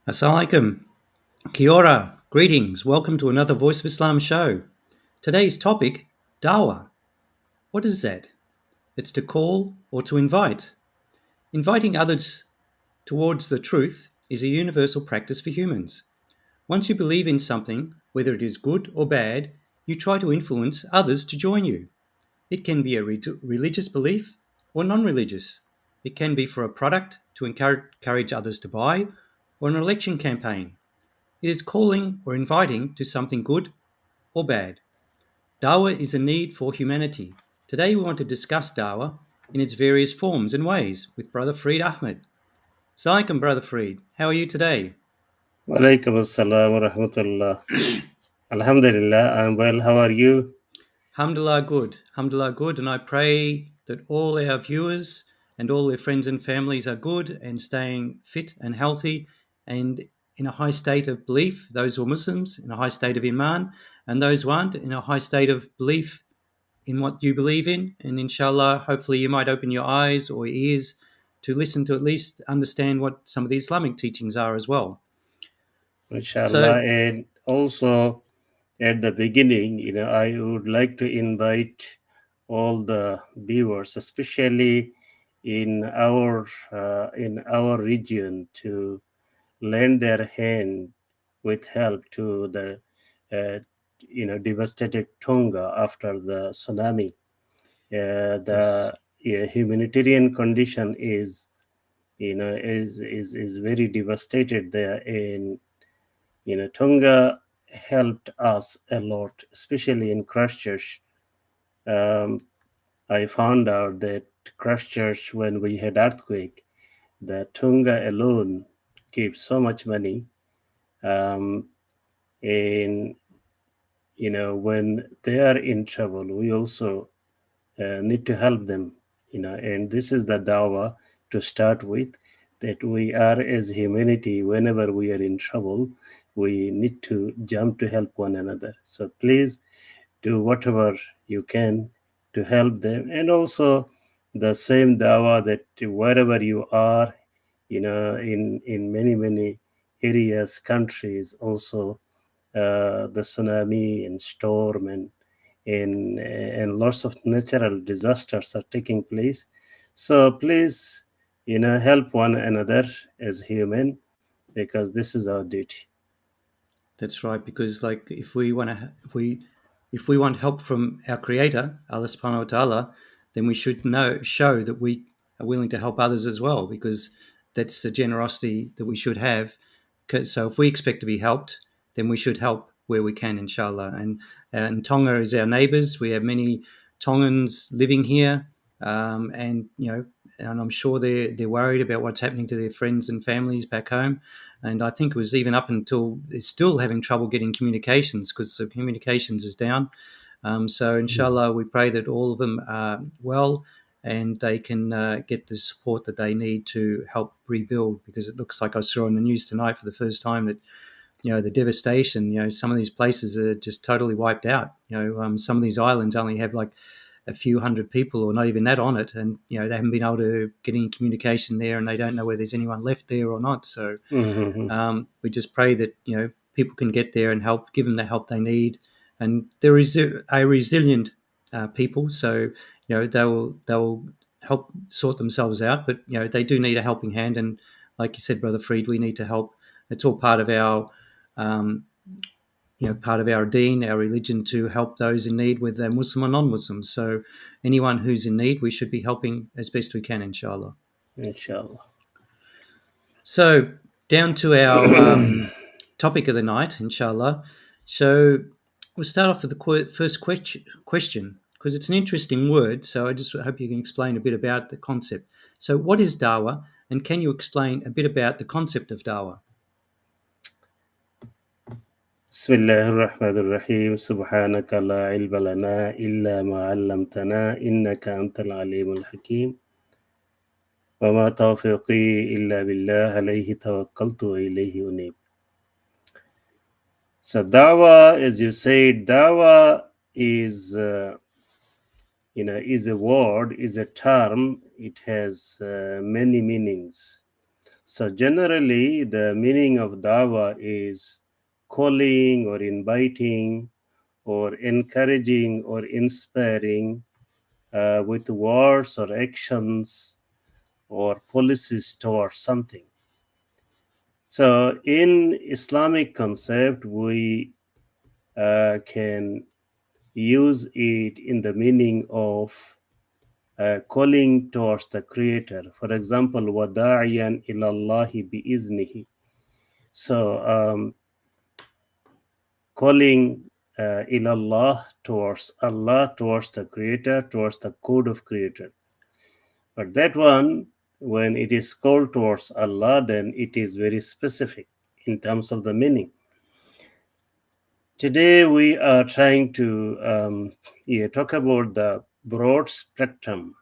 Assalamu alaikum. Kia ora. Greetings. Welcome to another Voice of Islam show. Today's topic, Dawah. What is that? It's to call or to invite. Inviting others towards the truth is a universal practice for humans. Once you believe in something, whether it is good or bad, you try to influence others to join you. It can be a religious belief or non-religious. It can be for a product to encourage others to buy or an election campaign. It is calling or inviting to something good or bad. Dawah is a need for humanity. Today we want to discuss Dawah in its various forms and ways with Brother Freed Ahmed. Assalamualaikum, Brother Freed. How are you today? Walaikum assalam wa rahmatullah. Alhamdulillah, I'm well. How are you? Alhamdulillah good. Alhamdulillah good. And I pray that all our viewers and all their friends and families are good and staying fit and healthy and in a high state of belief. Those who are Muslims in a high state of Iman, and those who aren't in a high state of belief in what you believe in. And inshallah, hopefully you might open your eyes or ears to listen to at least understand what some of the Islamic teachings are as well. Inshallah. So, And also at the beginning, I would like to invite all the viewers, especially in our region, to lend their hand with help to the devastated Tonga after the tsunami. yes, The humanitarian condition is very devastated there, and Tonga helped us a lot, especially in Christchurch. um, I found out that Christchurch, when we had earthquake, the Tonga alone gave so much money. um, and when they are in trouble, we also need to help them. And this is the dawah to start with, that we are, as humanity, whenever we are in trouble, we need to jump to help one another. So please do whatever you can to help them. And also the same dawah, that wherever you are, in many areas, countries, also the tsunami and storm and lots of natural disasters are taking place. So please, help one another as human, because this is our duty. that's right. Because like if we want help from our Creator, Allah Subhanahu wa Taala, then we should show that we are willing to help others as well, because that's the generosity that we should have. So if we expect to be helped, then we should help where we can, inshallah. And Tonga is our neighbours. We have many Tongans living here, and and I'm sure they're worried about what's happening to their friends and families back home. And I think it was even up until they're still having trouble getting communications because the communications is down. So inshallah, we pray that all of them are well and they can get the support that they need to help rebuild, because it looks like I saw on the news tonight for the first time that the devastation, some of these places are just totally wiped out. Some of these islands only have like a few hundred people or not even that on it, and they haven't been able to get any communication there, and they don't know whether there's anyone left there or not. So Mhm. we just pray that people can get there and help, give them the help they need, and there is a resilient people, so they'll help sort themselves out. But they do need a helping hand, and like you said, Brother Freed, we need to help. It's all part of our um, part of our deen, our religion, to help those in need, whether they're Muslim or non-Muslim. So anyone who's in need, we should be helping as best we can, inshallah. Inshallah. So down to our topic of the night, inshallah. So we'll start off with the first question, because it's an interesting word. So I just hope you can explain a bit about the concept. So what is Dawah, and can you explain a bit about the concept of Dawah? Bismillah ar-Rahman ar-Rahim. Subhanaka la ilma lana illa ma 'allamtana innaka antal alimul hakim. Wa ma tawfiqi illa billah, alayhi tawakkaltu wa ilayhi unib. So dawa, as you said, dawa is is a word, is a term. It has many meanings. So generally, the meaning of dawa is calling or inviting or encouraging or inspiring with words or actions or policies towards something. So in Islamic concept, we can use it in the meaning of calling towards the Creator. For example, وَدَاعِيًا إِلَى اللَّهِ بِإِذْنِهِ. So calling ilallah, towards Allah, towards the Creator, towards the code of Creator. But that one, when it is called towards Allah, then it is very specific in terms of the meaning. Today we are trying to talk about the broad spectrum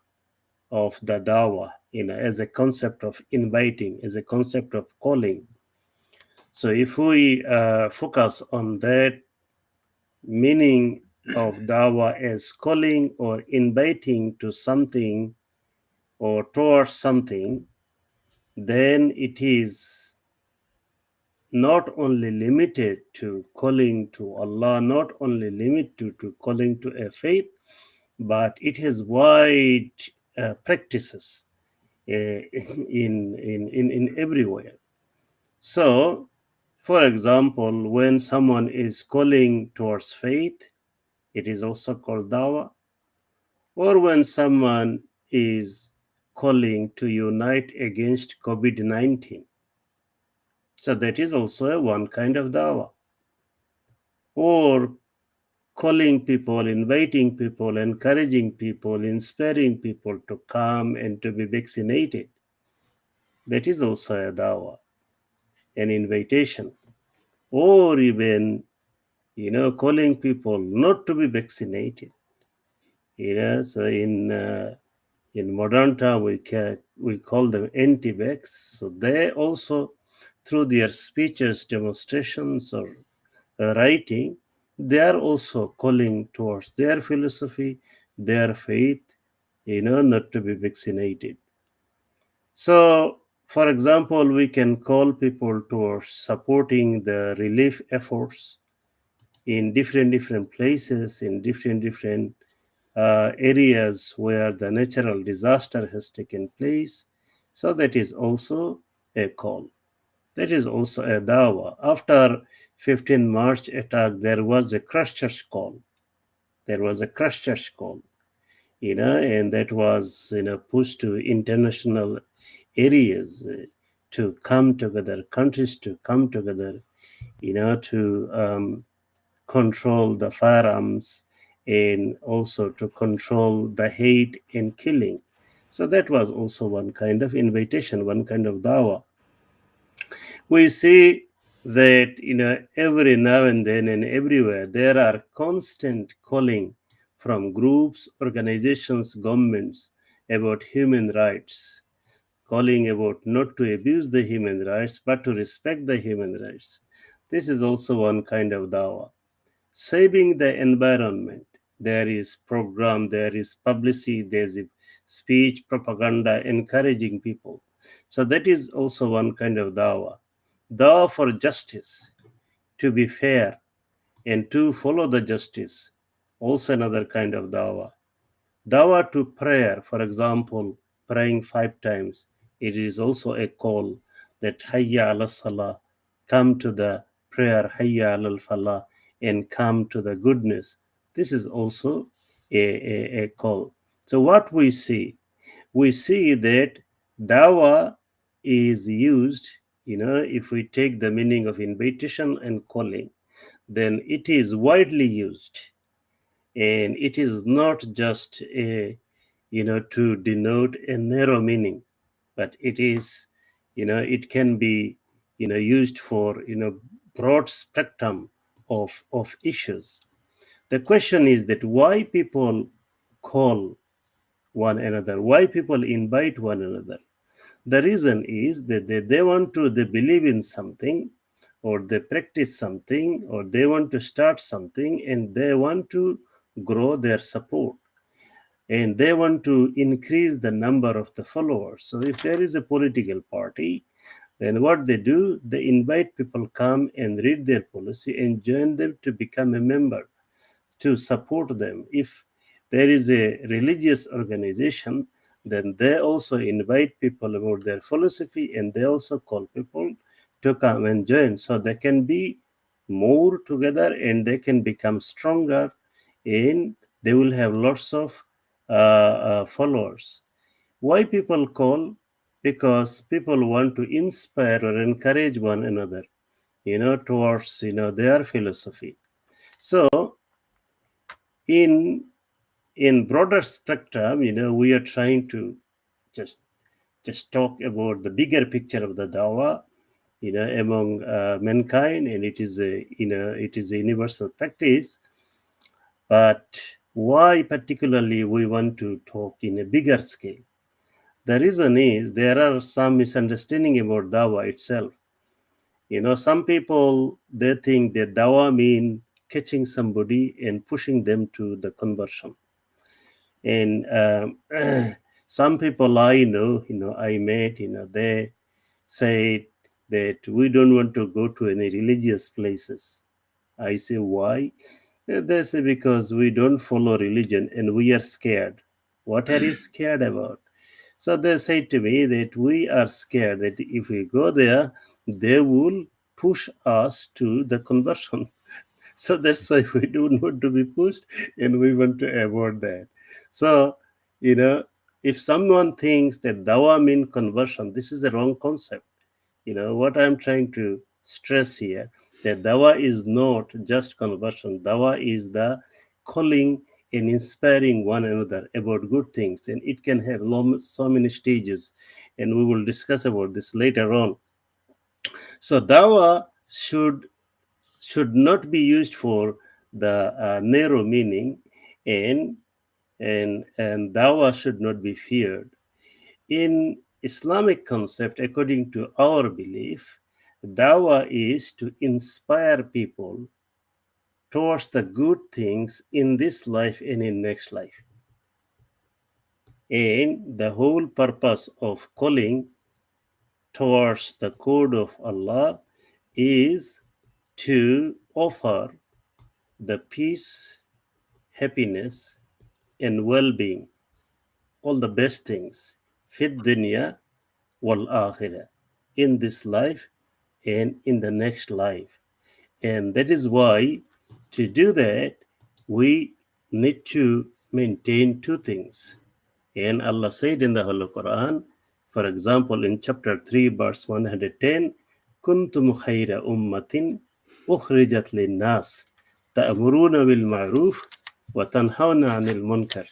of the dawah, as a concept of inviting, as a concept of calling. So if we focus on that meaning of dawah as calling or inviting to something or towards something, then it is not only limited to calling to Allah, not only limited to calling to a faith, but it has wide practices in everywhere. So, for example, when someone is calling towards faith, it is also called dawah. Or when someone is calling to unite against COVID 19. So that is also one kind of dawah. Or calling people, inviting people, encouraging people, inspiring people to come and to be vaccinated. That is also a dawah, an invitation. Or even, calling people not to be vaccinated. So in modern time we call them anti-vax. So they also, through their speeches, demonstrations, or writing, they are also calling towards their philosophy, their faith, not to be vaccinated. So, for example, we can call people towards supporting the relief efforts in different places, in different areas where the natural disaster has taken place. So that is also a call. That is also a dawah. After 15 March attack, there was a Christchurch call. There was a Christchurch call, and that was, pushed to international areas to come together, countries to come together, to control the firearms and also to control the hate and killing. So that was also one kind of invitation, one kind of dawah. We see that every now and then and everywhere there are constant calling from groups, organizations, governments about human rights, calling about not to abuse the human rights but to respect the human rights. This is also one kind of dawah. Saving the environment, there is program, there is publicity, there's a speech, propaganda encouraging people. So that is also one kind of dawah. Dawah for justice, to be fair and to follow the justice, also another kind of dawah. Dawah to prayer, for example, praying 5 times, it is also a call that hayya ala salah, come to the prayer, hayya ala falah, and come to the goodness. This is also a call. So what we see that dawah is used, if we take the meaning of invitation and calling, then it is widely used. And it is not just to denote a narrow meaning, but it is, it can be, used for, broad spectrum of issues. The question is that why people call one another, why people invite one another. The reason is that they want to, they believe in something, or they practice something, or they want to start something, and they want to grow their support, and they want to increase the number of the followers. So if there is a political party, Then what they do, they invite people come and read their policy and join them to become a member, to support them. If there is a religious organization, then they also invite people about their philosophy and they also call people to come and join so they can be more together and they can become stronger and they will have lots of followers. Why people call? Because people want to inspire or encourage one another, towards their philosophy. So in broader spectrum, we are trying to just talk about the bigger picture of the Dawah, among mankind, and it is a universal practice. But why particularly we want to talk in a bigger scale? The reason is there are some misunderstanding about Dawah itself. Some people, they think that Dawah mean catching somebody and pushing them to the conversion. And some people I met, they say that we don't want to go to any religious places. I say, why? They say, because we don't follow religion and we are scared. What are you scared about? So they say to me that we are scared that if we go there, they will push us to the conversion. So that's why we don't want to be pushed and we want to avoid that. So, you know, if someone thinks that dawa means conversion, this is a wrong concept. What I'm trying to stress here, that dawa is not just conversion. Dawa is the calling and inspiring one another about good things, and it can have so many stages, and we will discuss about this later on. So dawa should not be used for the narrow meaning, and and dawa should not be feared. In Islamic concept, according to our belief, dawa is to inspire people towards the good things in this life and in next life. And the whole purpose of calling towards the code of Allah is to offer the peace, happiness, and well-being, all the best things, fit dunya wal akhirah, in this life and in the next life. And that is why, to do that, we need to maintain two things. And Allah said in the Holy Quran, for example, in chapter 3, verse 110, Kuntum khayra ummatin ukhrijat linnas ta'muruna bil ma'ruf wa tanhawna 'anil munkar.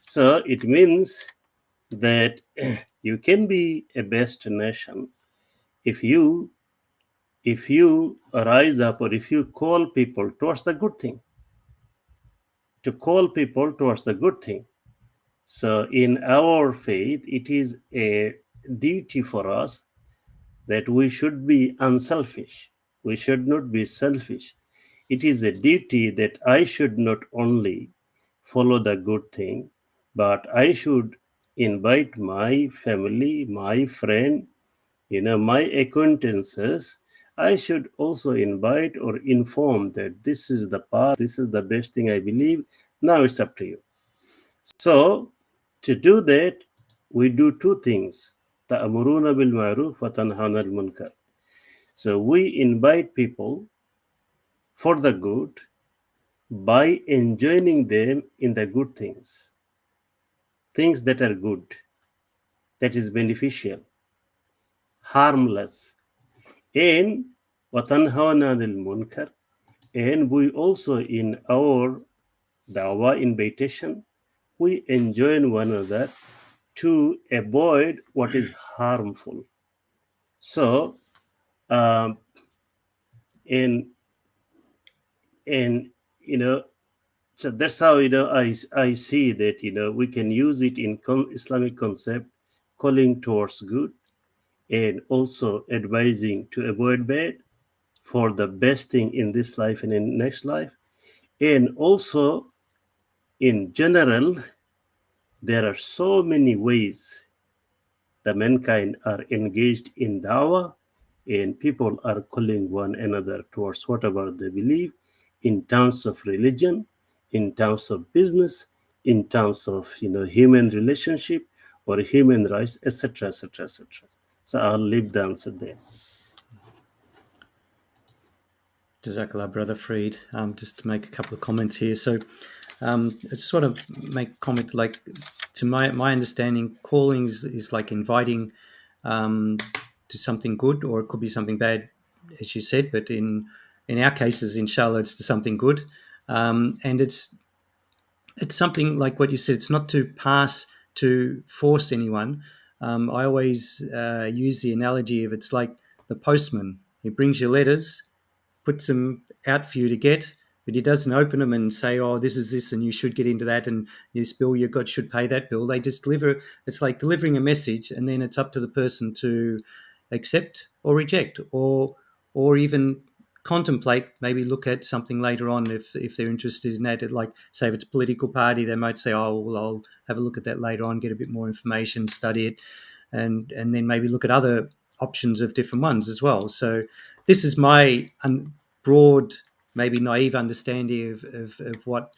So it means that you can be a best nation if you rise up, or if you call people towards the good thing, to call people towards the good thing. So in our faith, it is a duty for us that we should be unselfish. We should not be selfish. It is a duty that I should not only follow the good thing, but I should invite my family, my friend, my acquaintances. I should also invite or inform that this is the path, this is the best thing I believe. Now it's up to you. So, to do that, we do two things. Ta'amuruna bil ma'ruf wa tanhawna al munkar. So we invite people for the good by enjoining them in the good things that are good, that is beneficial, harmless, and wa tanhawna al munkar. And we also, in our dawah invitation, we enjoin one another to avoid what is harmful. So, um, and and you know, so that's how I see that we can use it in Islamic concept, calling towards good, and also advising to avoid bad for the best thing in this life and in next life, and also in general, there are so many ways the mankind are engaged in Dawah, and people are calling one another towards whatever they believe in terms of religion, in terms of business, in terms of human relationship or human rights, etc., etc., etc. So I'll leave the answer there. Jazakallah, Brother Freed. Just to make a couple of comments here. So I just want to make a comment, like, to my understanding, calling is like inviting to something good, or it could be something bad, as you said. But in our cases, inshallah, it's to something good, and it's something like what you said. It's not to force anyone. I always use the analogy of, it's like the postman. He brings you letters, puts them out for you to get, but he doesn't open them and say, "Oh, this is this, and you should get into that, and this bill you got should pay that bill." They just deliver. It's like delivering a message, and then it's up to the person to accept or reject, or even contemplate, maybe look at something later on if they're interested in that. Like, say, if it's a political party, they might say, "Oh, well, I'll have a look at that later on, get a bit more information, study it, and then maybe look at other options of different ones as well." So this is my broad, maybe naive understanding of what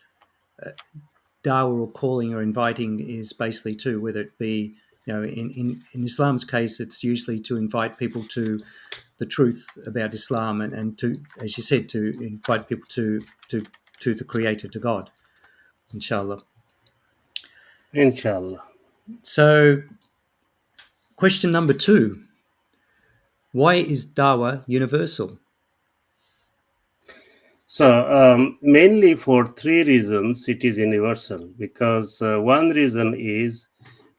dawah or calling or inviting is basically to, whether it be, in Islam's case, it's usually to invite people to the truth about Islam, and to, as you said, to invite people to the Creator, to God, inshallah. Inshallah. So, question number 2: why is Dawah universal? So, mainly for three reasons it is universal. Because one reason is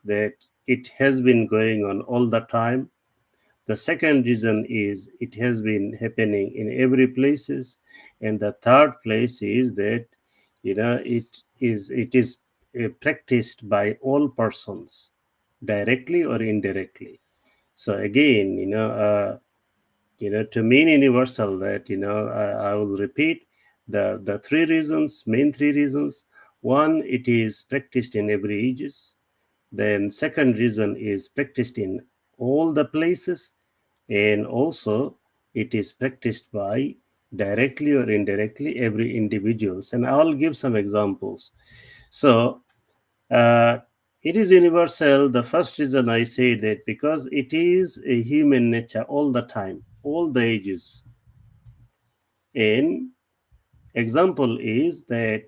that it has been going on all the time. The second reason is it has been happening in every places, and the third place is that it is practiced by all persons, directly or indirectly. So again, to mean universal, that I will repeat the three reasons, main three reasons. One, it is practiced in every ages. Then second reason is practiced in all the places, and also it is practiced by directly or indirectly every individuals. And I'll give some examples. So uh, it is universal. The first reason I say that because it is a human nature all the time, all the ages. And example is that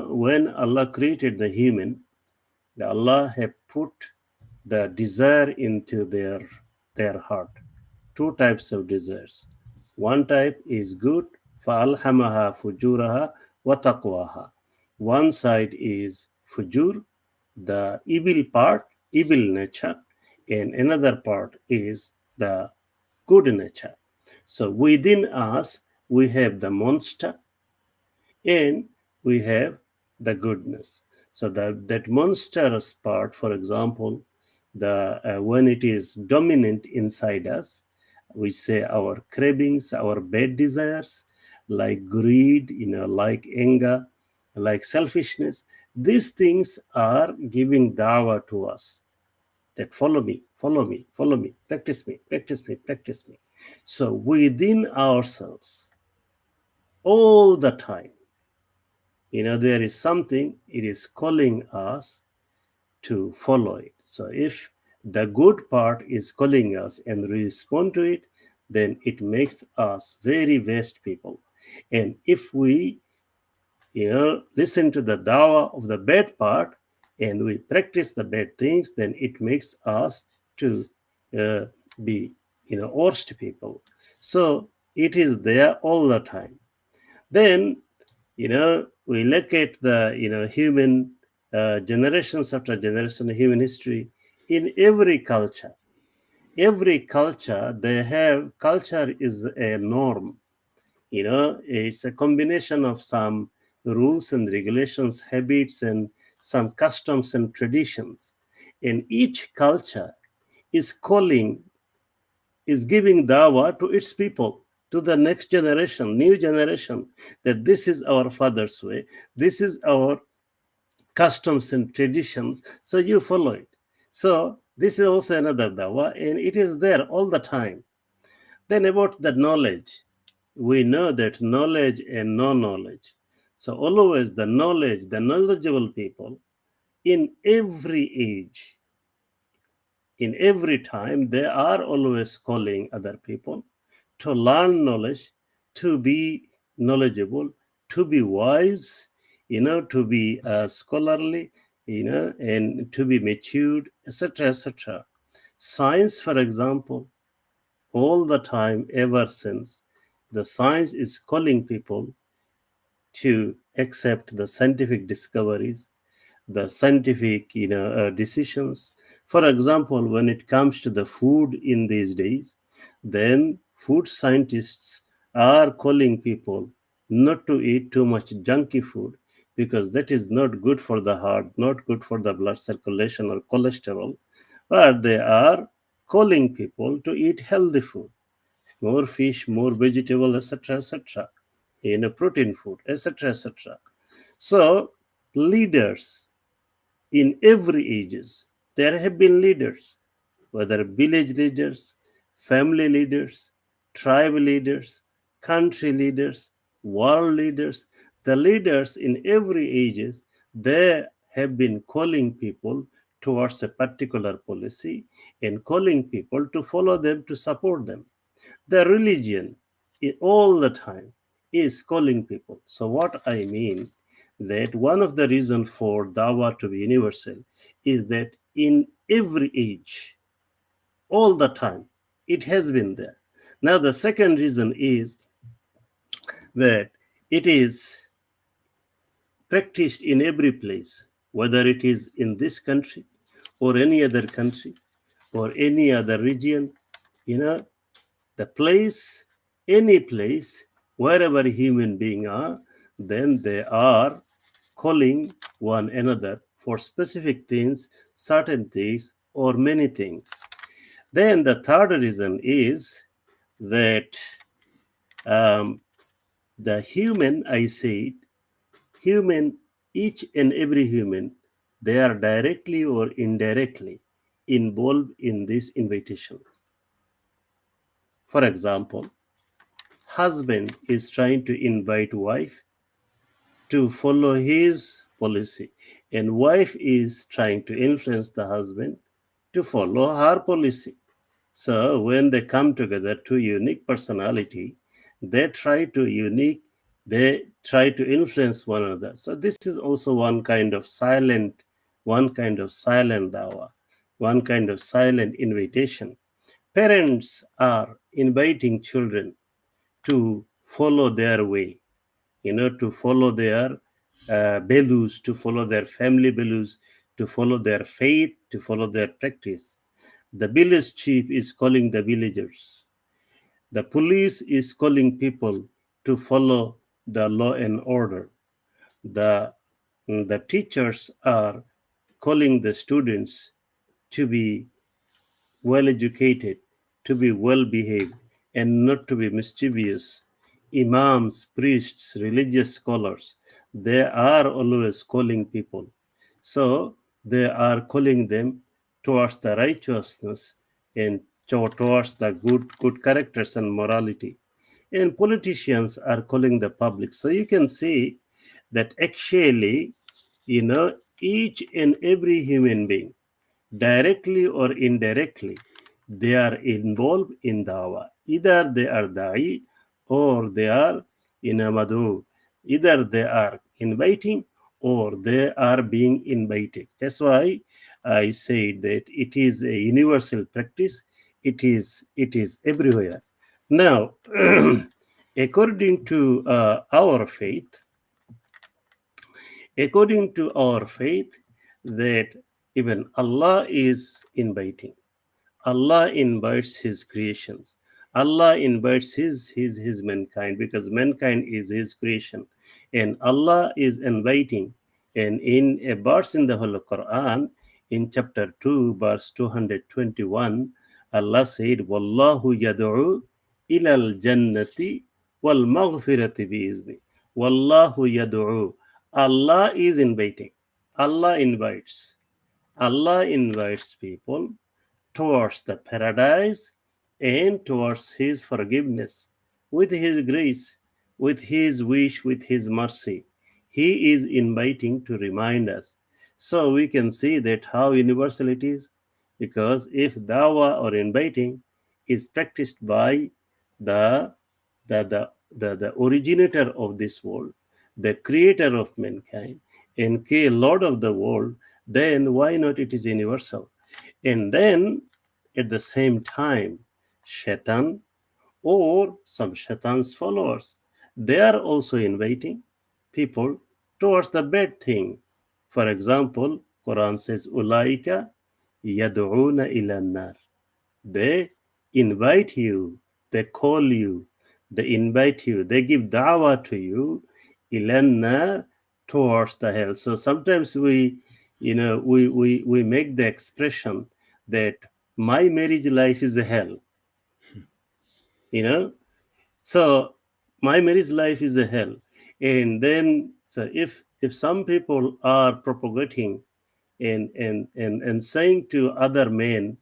when Allah created the human, the Allah have put the desire into their heart. Two types of desires. One type is good, فَأَلْهَمَهَا فُجُورَهَا وَتَقْوَاهَا. One side is fujur, the evil part, evil nature, and another part is the good nature. So within us, we have the monster and we have the goodness. So that monstrous part, for example, the when it is dominant inside us, we say our cravings, our bad desires, like greed, like anger, like selfishness. These things are giving dawah to us, that follow me, follow me, follow me, practice me, practice me, practice me. So within ourselves, all the time, there is something, it is calling us to follow it. So if the good part is calling us and we respond to it, then it makes us very best people. And if we listen to the dawah of the bad part and we practice the bad things, then it makes us to uh, be worst people. So it is there all the time. Then we look at the human generations after generation human history. In every culture they have, culture is a norm. It's a combination of some rules and regulations, habits, and some customs and traditions. And each culture is giving dawah to its people, to the next generation, new generation, that this is our father's way, this is our customs and traditions, so you follow it. So This is also another dawa, and it is there all the time. Then about the knowledge, we know that knowledge and no knowledge. So always the knowledge, the knowledgeable people in every age, in every time, they are always calling other people to learn knowledge, to be knowledgeable, to be wise, to be scholarly, and to be matured, etc., etc. Science, for example, all the time, ever since, the science is calling people to accept the scientific discoveries, the scientific decisions. For example, when it comes to the food in these days, then food scientists are calling people not to eat too much junky food, because that is not good for the heart, not good for the blood circulation or cholesterol. But they are calling people to eat healthy food, more fish, more vegetable, etc., etc., protein food, etc., etc. So leaders in every ages, there have been leaders, whether village leaders, family leaders, tribe leaders, country leaders, world leaders. The leaders in every ages, they have been calling people towards a particular policy and calling people to follow them, to support them. The religion all the time is calling people. So what I mean, that one of the reasons for Dawah to be universal is that in every age, all the time, it has been there. Now the second reason is that it is practiced in every place, whether it is in this country or any other country or any other region, you know the place, any place, wherever human beings are, then they are calling one another for specific things, certain things, or many things. Then the third reason is that um, the human, I said, human, each and every human, they are directly or indirectly involved in this invitation. For example, husband is trying to invite wife to follow his policy, and wife is trying to influence the husband to follow her policy. So when they come together, two unique personality, they try to unique, they try to influence one another. So this is also one kind of silent dawah, one kind of silent invitation. Parents are inviting children to follow their way, to follow their values, to follow their family values, to follow their faith, to follow their practice. The village chief is calling the villagers. The police is calling people to follow the law and order. The, the teachers are calling the students to be well educated, to be well behaved, and not to be mischievous. Imams, priests, religious scholars, they are always calling people. So they are calling them towards the righteousness and towards the good characters and morality. And politicians are calling the public. So you can see that actually, each and every human being, directly or indirectly, they are involved in dawah. Either they are da'i or they are in a madu. Either they are inviting or they are being invited. That's why I say that it is a universal practice. It is everywhere. Now, according to according to our faith, that even Allah is inviting. Allah invites His creations. Allah invites his mankind, because mankind is His creation, and Allah is inviting. And in a verse in the Holy Quran, in chapter 2, verse 221, Allah said, "Wallahu yad'u ilal jannati wal maghfirati biizni." Wallahu yad'u. Allah is inviting. Allah invites. Allah invites people towards the paradise and towards his forgiveness, with his grace, with his wish, with his mercy. He is inviting to remind us. So we can see that how universal it is, because if dawa or inviting is practiced by the the originator of this world, the creator of mankind, and Lord of the world, then why not it is universal? And then at the same time, Shaitan or some Shaitan's followers, they are also inviting people towards the bad thing. For example, Quran says, Ulaika yad'una ila nar. They invite you, they call you, they invite you, they give da'wah to you, ilanna, towards the hell. So sometimes we make the expression that my marriage life is a hell, you know. So my marriage life is a hell. And then so if some people are propagating and saying to other men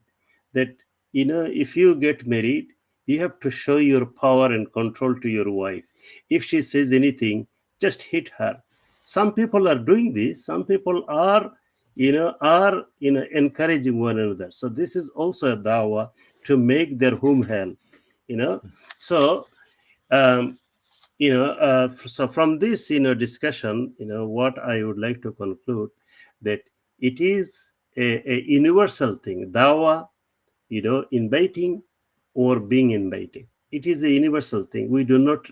that if you get married, you have to show your power and control to your wife. If she says anything, just hit her. Some people are doing this. Some people are encouraging one another. So this is also a dawah to make their home hell, you know. So um so from this discussion, what I would like to conclude, that it is a universal thing, dawa, inviting or being invited. It is a universal thing. We do not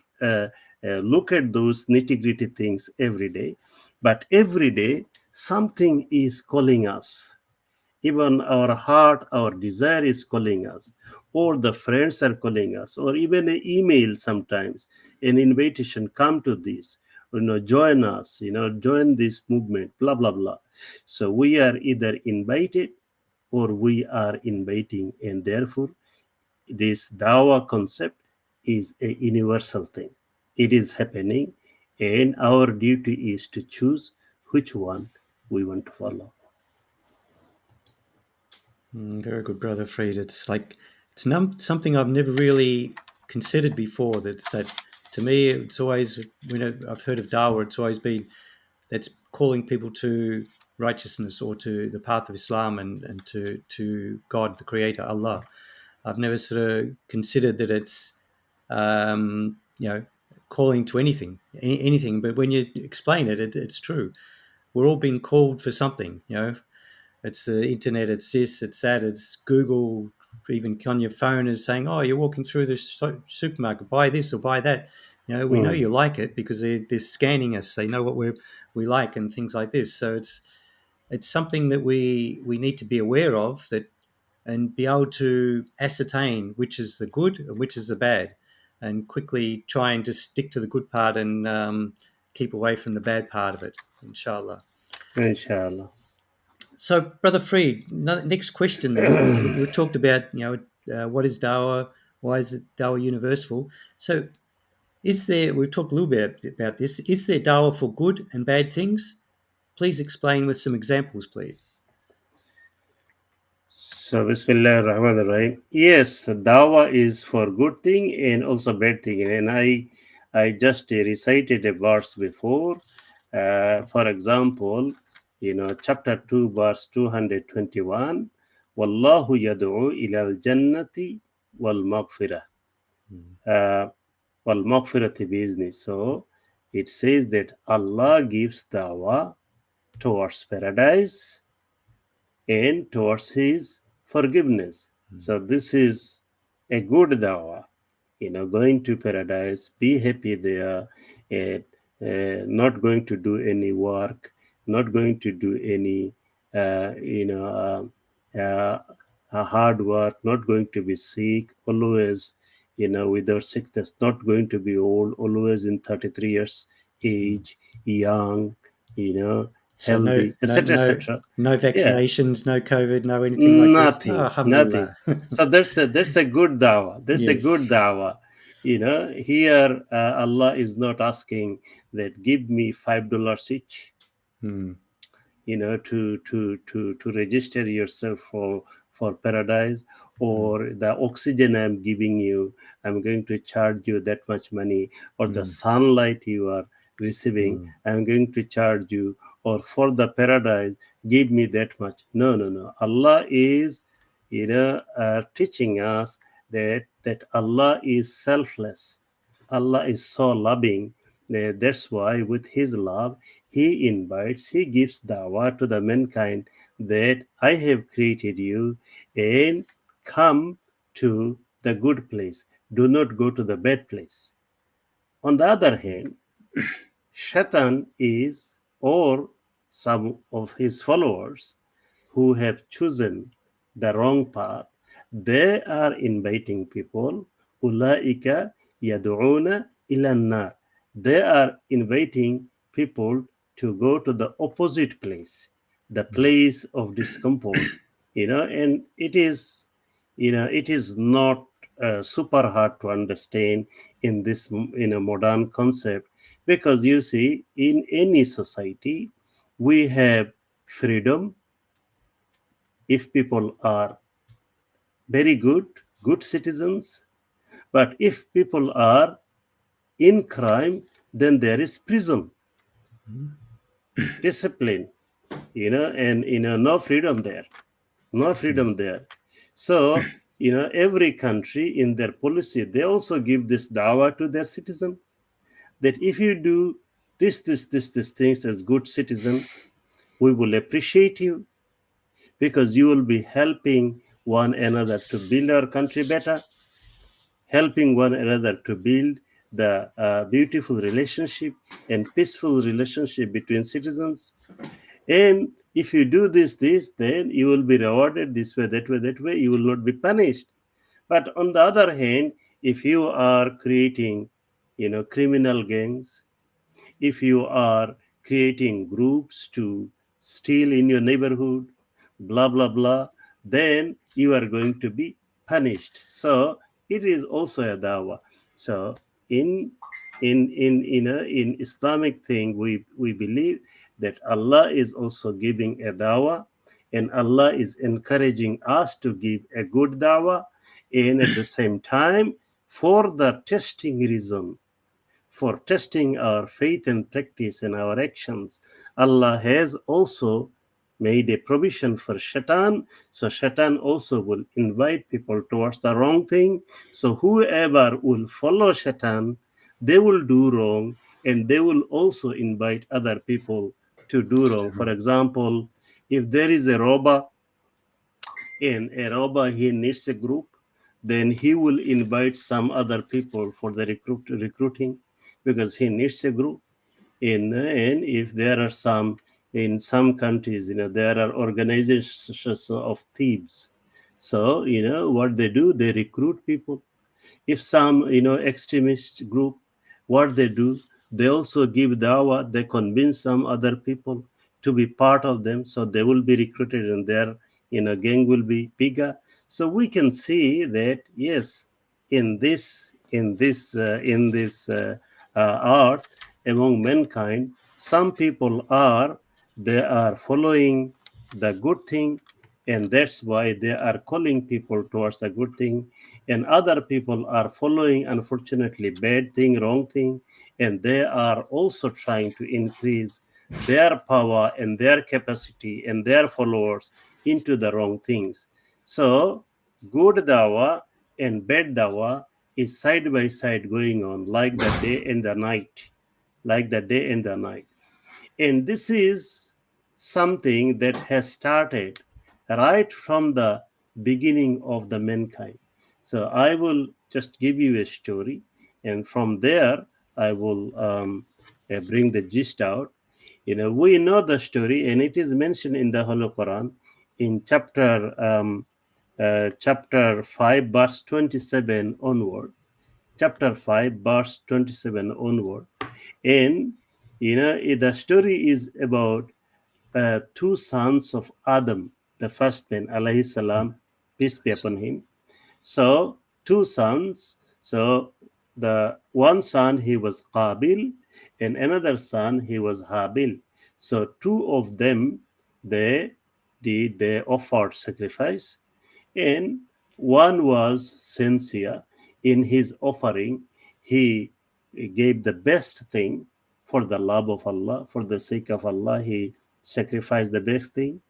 look at those nitty gritty things every day, but every day something is calling us. Even our heart, our desire is calling us, or the friends are calling us, or even an email sometimes, an invitation, come to this, join us, join this movement, blah, blah, blah. So we are either invited or we are inviting, and therefore this dawa concept is a universal thing. It is happening, and our duty is to choose which one we want to follow. Very good, brother Freed. It's like something I've never really considered before. That's that to me. It's always when I've heard of Dawa, it's always been that's calling people to righteousness or to the path of Islam and to God, the Creator, Allah. I've never sort of considered that it's calling to anything. But when you explain it's true. We're all being called for something. It's the internet, it's this, it's that, it's Google, even on your phone is saying, oh, you're walking through the supermarket, buy this or buy that. We know Hmm. you like it because they're scanning us. They know what we like and things like this. So it's something that we need to be aware of that and be able to ascertain which is the good and which is the bad and quickly try and just stick to the good part and keep away from the bad part of it, inshallah. Inshallah. So, Brother Freed, next question then. We talked about, what is Dawa? Why is it Dawa Universal? So, we've talked a little bit about this, is there Dawa for good and bad things? Please explain with some examples, please. So, Bismillah ar-Rahman ar-Rahim. Yes, dawa is for good thing and also bad thing. And I just recited a verse before. For example, chapter 2, verse 221. Wallahu yad'u ila al-jannati wal maghfirah. Wal maghfirati business. So, it says that Allah gives dawa towards paradise and towards his forgiveness. So this is a good dawah. Going to paradise, be happy there, and not going to do any work, not going to do any, hard work, not going to be sick, always, without sickness, not going to be old, always in 33 years age, young, you know, So no, healthy, no, etc., no, etc. no Yeah, vaccinations, no COVID, no anything like this. Oh, nothing, nothing. alhamdulillah. So there's a good dawah. There's a Yes. good dawah. Here Allah is not asking that give me $5 each. Hmm. To register yourself for paradise, or the oxygen I'm giving you, I'm going to charge you that much money, or the sunlight you are receiving, I'm going to charge you, or for the paradise, give me that much. No, no, no. Allah is, teaching us that Allah is selfless. Allah is so loving. That's why with His love, He invites, He gives dawah to the mankind that I have created you, and come to the good place. Do not go to the bad place. On the other hand, Shaitan is, or some of his followers who have chosen the wrong path, they are inviting people. Ulaika yadu'una ila nar. They are inviting people to go to the opposite place, the place of discomfort. And it is not super hard to understand in this modern concept, because you see, in any society we have freedom if people are very good citizens. But if people are in crime, then there is prison, discipline, and no freedom there, no freedom there. So every country in their policy, they also give this dawah to their citizens, that if you do this things as good citizen, we will appreciate you, because you will be helping one another to build our country better, helping one another to build the beautiful relationship and peaceful relationship between citizens. And if you do this, then you will be rewarded this way, that way, that way. You will not be punished. But on the other hand, if you are creating, criminal gangs, if you are creating groups to steal in your neighborhood, blah blah blah, then you are going to be punished. So it is also a dawah. So in Islamic thing, we believe that Allah is also giving a dawah, and Allah is encouraging us to give a good dawah, and at the same time, for the testing reason, for testing our faith and practice and our actions, Allah has also made a provision for Shaitan. So Shaitan also will invite people towards the wrong thing. So whoever will follow Shaitan, they will do wrong, and they will also invite other people to do wrong. For example, if there is a robber, and a robber he needs a group, then he will invite some other people for the recruiting, because he needs a group. And if there are some, in some countries, there are organizations of thieves. So what they do, they recruit people. If some extremist group, what they do, they also give dawah, they convince some other people to be part of them, so they will be recruited, and their gang will be bigger. So we can see that, yes, in this art, among mankind, some people are, they are following the good thing, and that's why they are calling people towards the good thing. And other people are following, unfortunately, bad thing, wrong thing, and they are also trying to increase their power and their capacity and their followers into the wrong things. So good dawah and bad dawah is side by side going on, like the day and the night, like the day and the night. And this is something that has started right from the beginning of the mankind. So I will just give you a story, and from there I will bring the gist out. We know the story, and it is mentioned in the Holy Quran in chapter 5, verse 27 onward. Chapter 5, verse 27 onward. And the story is about two sons of Adam, the first man, alayhi salam, peace be upon him. So two sons. So the one son, he was Qabil, and another son, he was Habil. So two of them, they offered sacrifice. and one was sincere in his offering. He gave the best thing for the love of Allah, for the sake of Allah. He sacrificed the best thing.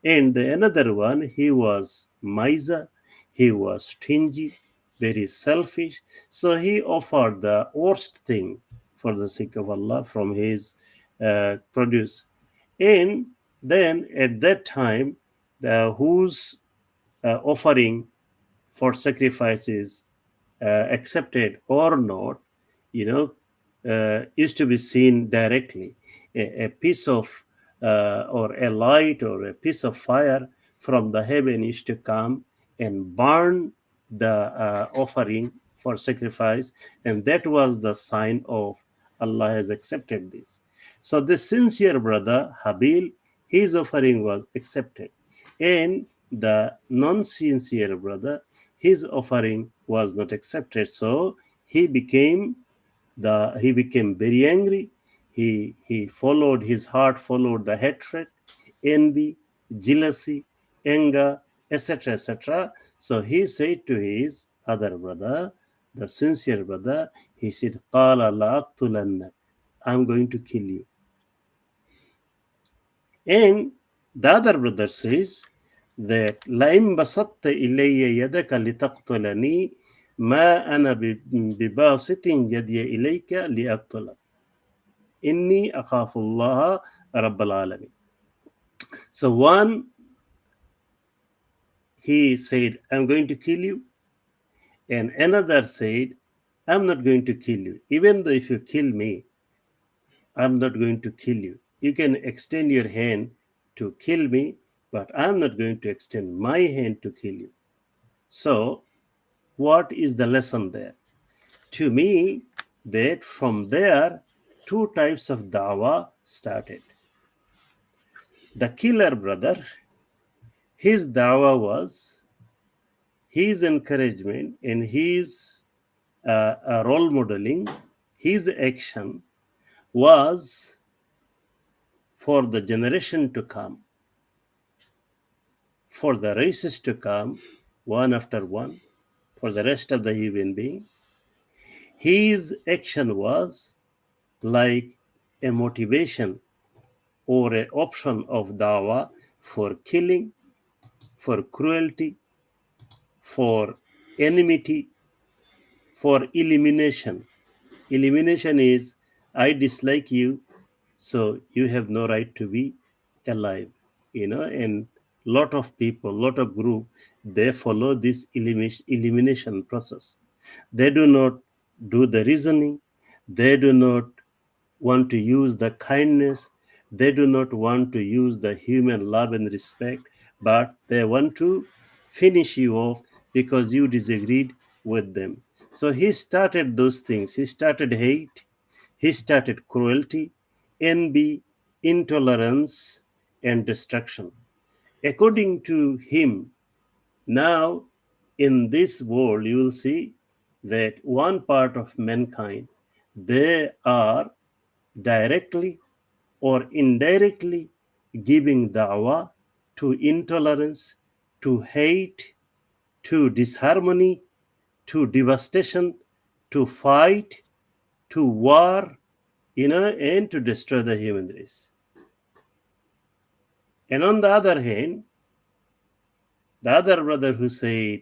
And the another one, he was miser, he was stingy, very selfish. So he offered the worst thing for the sake of Allah from his produce. And then at that time, whose offering for sacrifices accepted or not, you know, is to be seen directly. A piece of or a light or a piece of fire from the heaven is to come and burn the offering for sacrifice, and that was the sign of Allah has accepted this. So the sincere brother Habil, his offering was accepted, and the non-sincere brother, his offering was not accepted. So he became he became very angry. He followed, his heart followed the hatred, envy, jealousy, anger, etc., etc. So he said to his other brother, the sincere brother, he said, "Qala la'aqtulannak." I'm going to kill you. And the other brother says that لَإِن بَسَطْتَ إِلَيَّ يَدَكَ لِتَقْتُلَنِي ما أنا بباسط يدي إليك لأقتلك إني أخاف الله رب العالمين. So one, he said, I'm going to kill you. And another said, I'm not going to kill you. Even though if you kill me, I'm not going to kill you. You can extend your hand to kill me, but I'm not going to extend my hand to kill you. So what is the lesson there? To me, that from there, two types of dawa started. The killer brother, his dawa was his encouragement and his role modeling, his action was for the generation to come, for the races to come, one after one, for the rest of the human being. His action was like a motivation or an option of dawa for killing, for cruelty, for enmity, for elimination. Elimination is I dislike you, so you have no right to be alive. And lot of people, lot of group, they follow this elimination process. They do not do the reasoning. They do not want to use the kindness. They do not want to use the human love and respect, but they want to finish you off because you disagreed with them. So he started those things. He started hate, he started cruelty, envy, intolerance, and destruction. According to him, now in this world, you will see that one part of mankind, they are directly or indirectly giving da'wah to intolerance, to hate, to disharmony, to devastation, to fight, to war, and to destroy the human race. And on the other hand, the other brother who said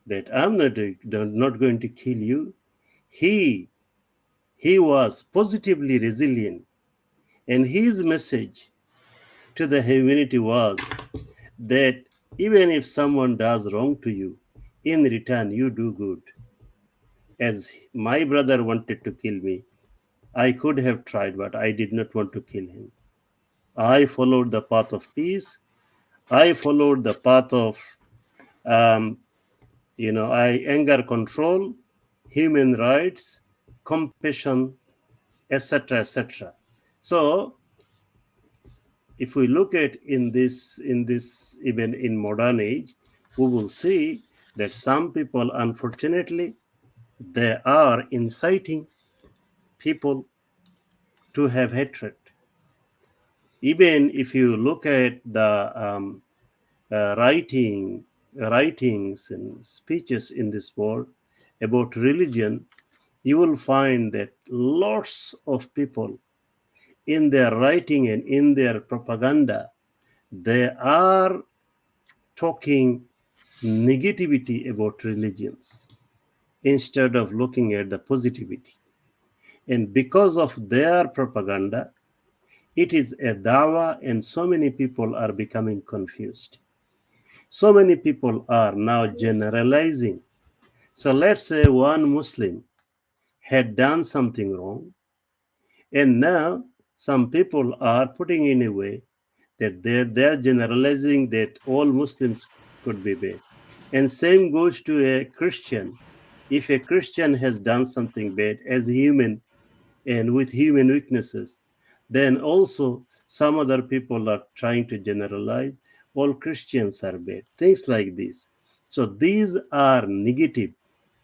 that I'm not going to kill you, he he was positively resilient, and his message to the humanity was that even if someone does wrong to you, in return you do good. As my brother wanted to kill me, I could have tried, but I did not want to kill him. I followed the path of peace. I followed the path of, um, I anger control, human rights, compassion, etc., etc. So, if we look at in this even in modern age, we will see that some people, unfortunately, they are inciting people to have hatred. Even if you look at the writing writings and speeches in this world about religion, you will find that lots of people in their writing and in their propaganda, they are talking negativity about religions instead of looking at the positivity. And because of their propaganda, it is a dawa, and so many people are becoming confused. So many people are now generalizing. So let's say one Muslim had done something wrong, and now some people are putting in a way that they're generalizing that all Muslims could be bad. And same goes to a Christian. If a Christian has done something bad as a human and with human weaknesses, then also some other people are trying to generalize all Christians are bad. Things like this. So these are negative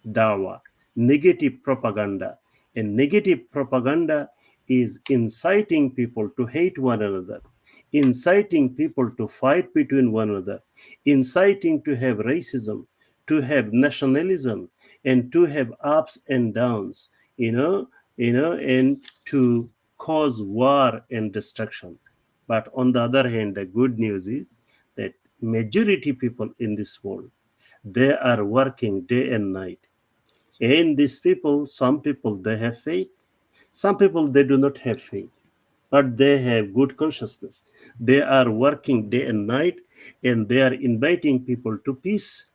dawa, negative propaganda. And negative propaganda is inciting people to hate one another, inciting people to fight between one another, inciting to have racism, to have nationalism, and to have ups and downs, and to cause war and destruction. But on the other hand, the good news is that majority people in this world, they are working day and night. And these people, some people, they have faith. Some people, they do not have faith, but they have good consciousness. They are working day and night, and they are inviting people to peace,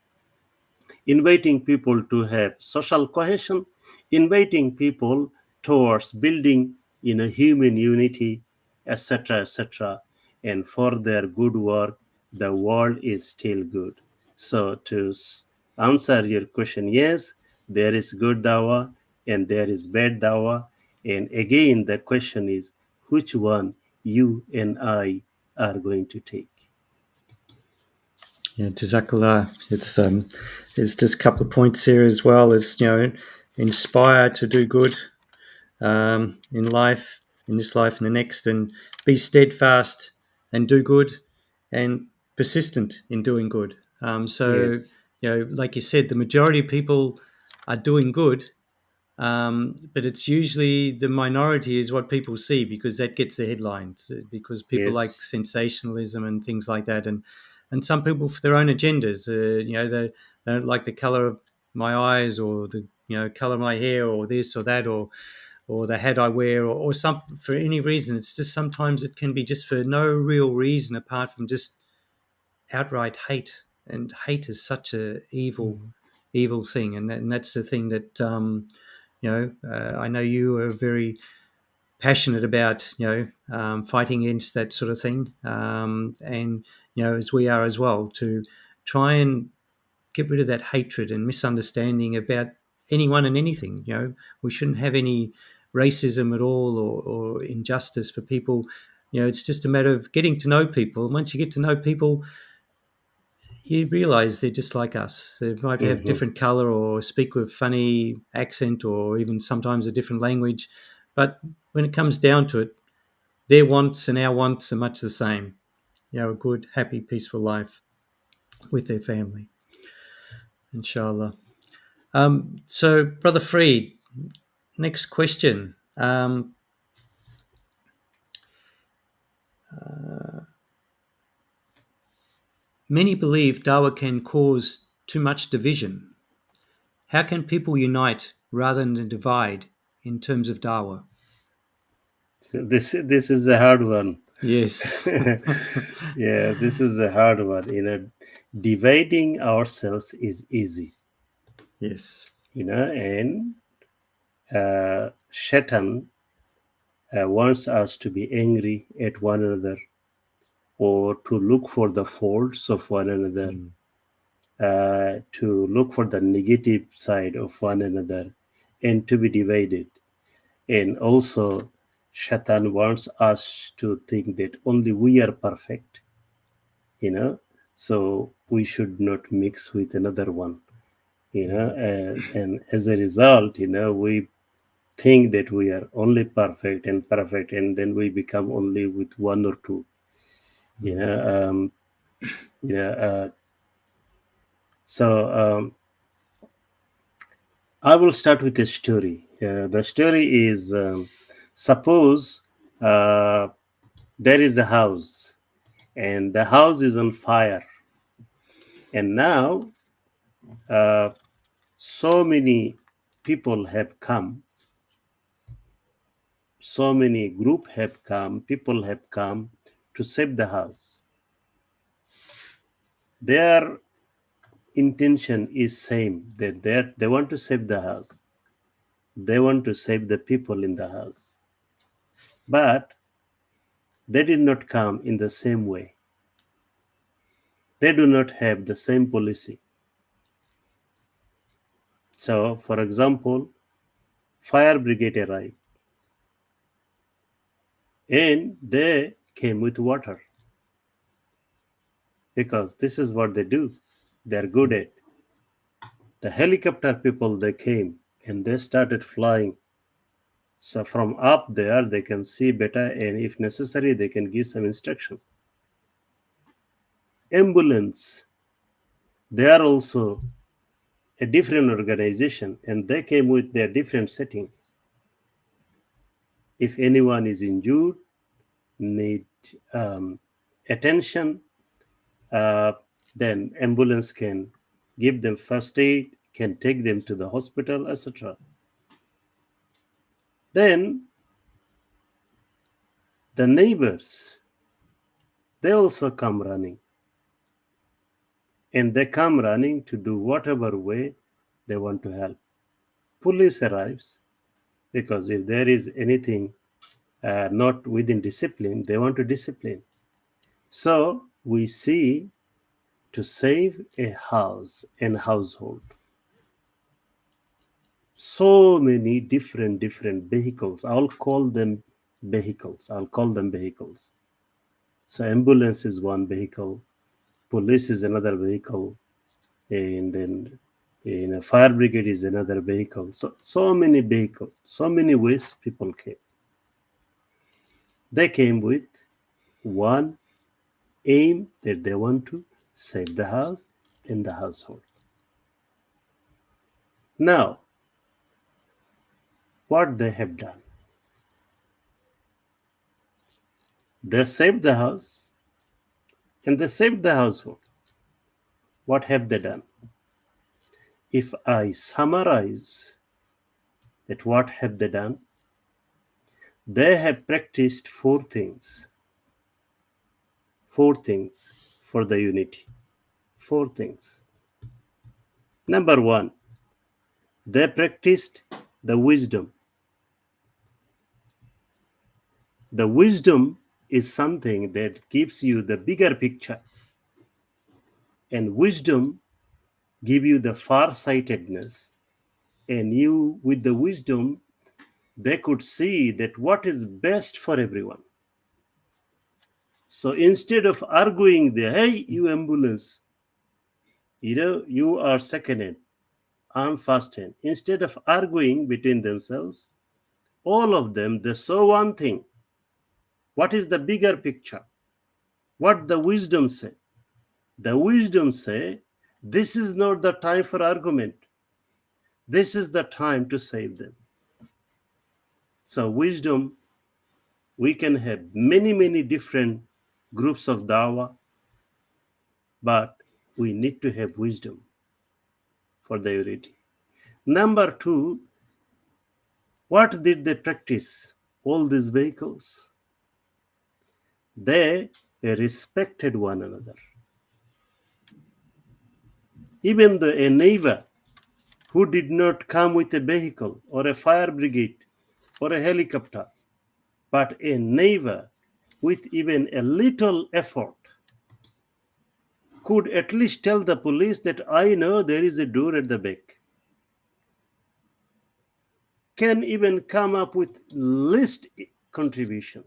inviting people to have social cohesion, inviting people towards building human unity, etc., etc. And for their good work, the world is still good. So to answer your question, yes, there is good dawa and there is bad dawa. And again, the question is which one you and I are going to take. Yeah, Jazakallah. It's just a couple of points here as well. It's inspire to do good in life, in this life and the next, and be steadfast and do good, and persistent in doing good. So Yes, like you said, the majority of people are doing good, but it's usually the minority is what people see because that gets the headlines. Because people like yes. sensationalism and things like that, and some people for their own agendas. They don't like the color of my eyes or the color of my hair or this or that or the hat I wear or some for any reason. It's just sometimes it can be just for no real reason apart from just outright hate. And hate is such a evil thing, and that's the thing that I know you are very passionate about fighting against that sort of thing, and as we are as well, to try and get rid of that hatred and misunderstanding about anyone and anything. We shouldn't have any racism at all or injustice for people. It's just a matter of getting to know people. And once you get to know people, you realize they're just like us. They might have Mhm. different color or speak with funny accent or even sometimes a different language. But when it comes down to it, their wants and our wants are much the same. A good, happy, peaceful life with their family, inshallah. So, Brother Freed, next question. Many believe Dawah can cause too much division. How can people unite rather than divide in terms of Dawah? So this is a hard one. Yes. Yeah, this is a hard one. Dividing ourselves is easy. Yes. And Shaitan wants us to be angry at one another or to look for the faults of one another, Mm. to look for the negative side of one another, and to be divided. And also, Shaitan wants us to think that only we are perfect, you know, so we should not mix with another one, and as a result, we think that we are only perfect, and then we become only with one or two, you Mm. know, um, you know, uh, So I will start with a story. The story is, suppose uh, there is a house, and the house is on fire, and now uh, so many people have come, so many group have come, people have come to save the house. Their intention is same, that they want to save the house, they want to save the people in the house, but they did not come in the same way. They do not have the same policy. So for example, fire brigade arrived and they came with water, because this is what they do, they're good at. The helicopter people, they came and they started flying. So from up there, they can see better, and if necessary, they can give some instruction. Ambulance, they are also a different organization, and they came with their different settings. If anyone is injured, need attention, uh, then ambulance can give them first aid, can take them to the hospital, etc. Then the neighbors, they also come running, and they come running to do whatever way they want to help. Police arrives, because if there is anything not within discipline, they want to discipline. So we see, to save a house and household, so many different vehicles. I'll call them vehicles. So ambulance is one vehicle, police is another vehicle, and then fire brigade is another vehicle. So many vehicles, so many ways people came. They came with one aim, that they want to save the house and the household. Now, what they have done, they saved the house and they saved the household. What have they done? If I summarize that, what have they done? They have practiced four things for the unity. Four things. Number one, they practiced the wisdom. The wisdom is something that gives you the bigger picture, and wisdom give you the far-sightedness, and you, with the wisdom, they could see that what is best for everyone. So instead of arguing the, hey, you ambulance, you are second hand, I'm first hand. Instead of arguing between themselves, all of them, they saw one thing. What is the bigger picture? What the wisdom say? The wisdom say, this is not the time for argument. This is the time to save them. So wisdom, we can have many different groups of Dawah, but we need to have wisdom for the unity. Number two, what did they practice? All these vehicles, they respected one another. Even a neighbor who did not come with a vehicle or a fire brigade or a helicopter, but a neighbor with even a little effort could at least tell the police that I know there is a door at the back, can even come up with least contribution.